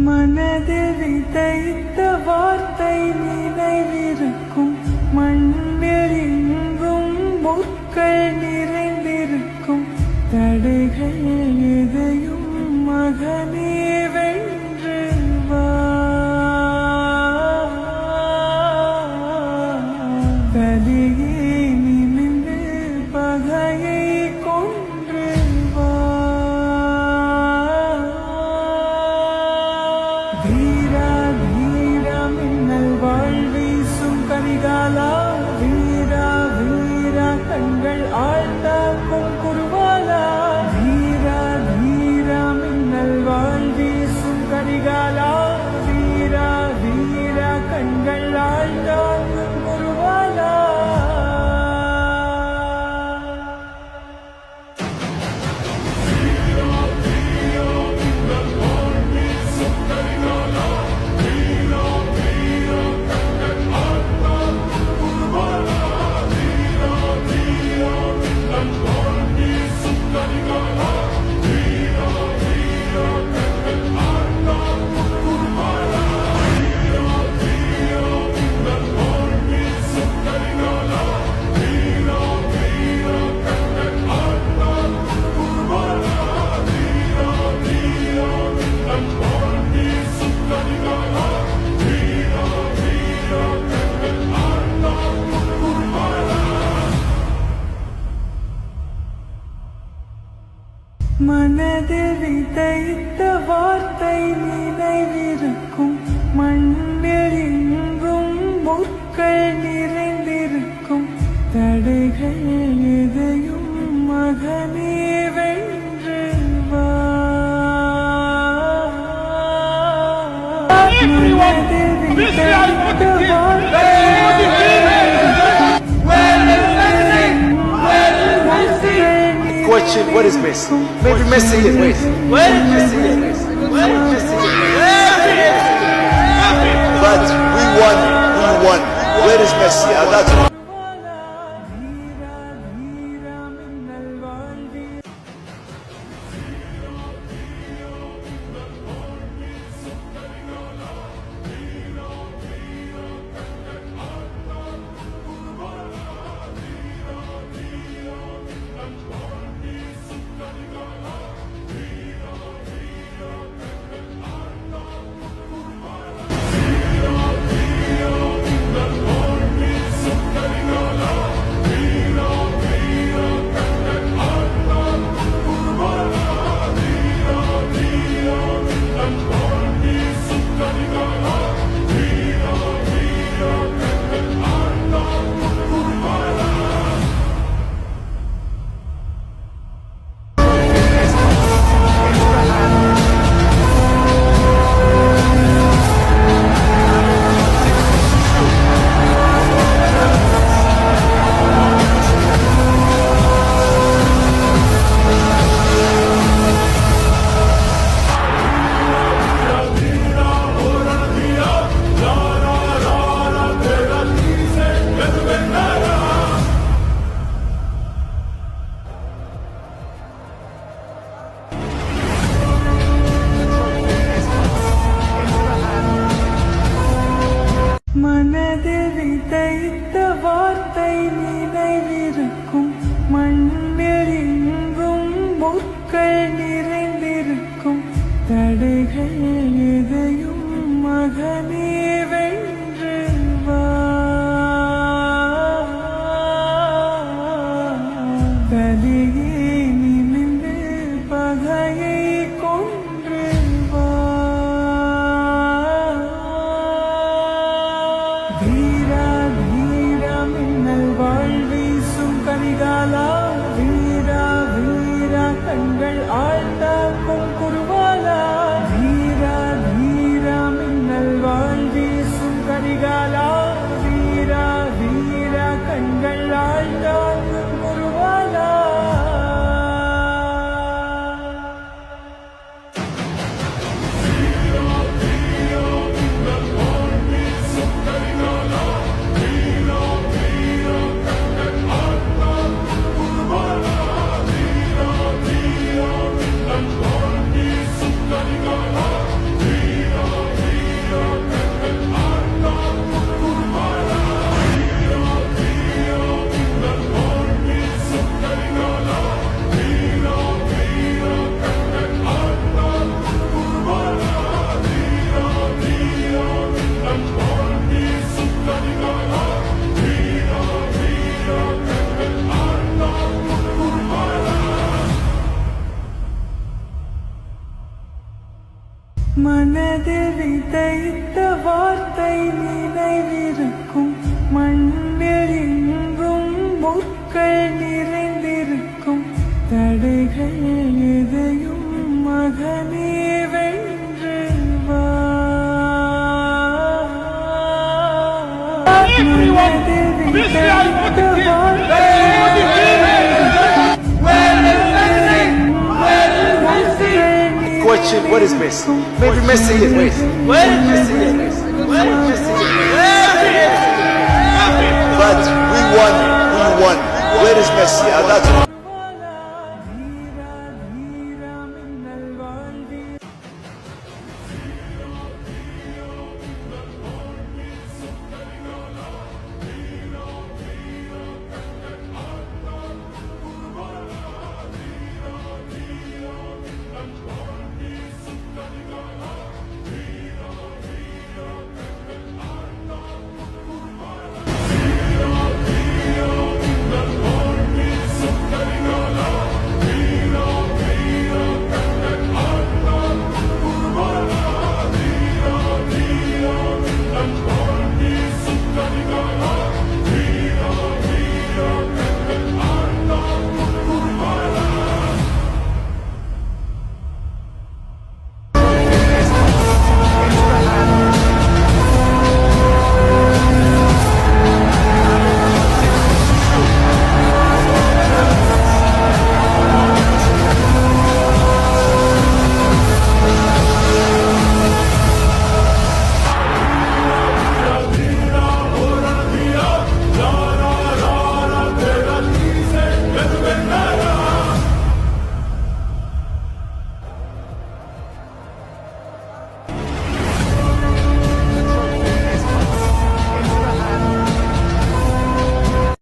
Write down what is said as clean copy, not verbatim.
மனதில் விதைத்த வார்த்தை நினைவிருக்கும், மண்ணில் எங்கும் முற்கள் நிறைந்திருக்கும். தடைகள் எதையும் மகனே வென்று வா. கலியே நிமிர்ந்து பகையை கொன்று வா. வீரா வீரா மின்னல் வாழ்வீசும் கரிகாலா, வீரா வீரா கண்கள் ஆழ்ந்தாக்கும் குருவாலா. வீரா வீரா மின்னல் வாழ்வீசும் கரிகாலா, வீரா வீரா கண்கள் ஆழ்ந்தாக்கும் குருவாலா. மனதில் விதைத்த வார்த்தை நினைவிருக்கும், மண்ணில் எங்கும் முற்கள் நிறைந்திருக்கும். தடைகள் எதையும் மகனே வென்று வா. மனதில் விதைத்த வார்த்தை Question, what is Messi? Maybe Messi is Messi. Where is Messi? Where is Messi? But we won. Where is Messi? That's மனதில் விதைத்த வார்த்தை நினைவிருக்கும் மண்ணில் எங்கும் முற்கள் நிறைந்திருக்கும் தடைகள் எதையும் மகனே வென்று வா மனதில் விதைத்த வார்த்தை Question, what is Messi? Maybe Messi is. Wait. Messi is. But we won. Where is Messi? That's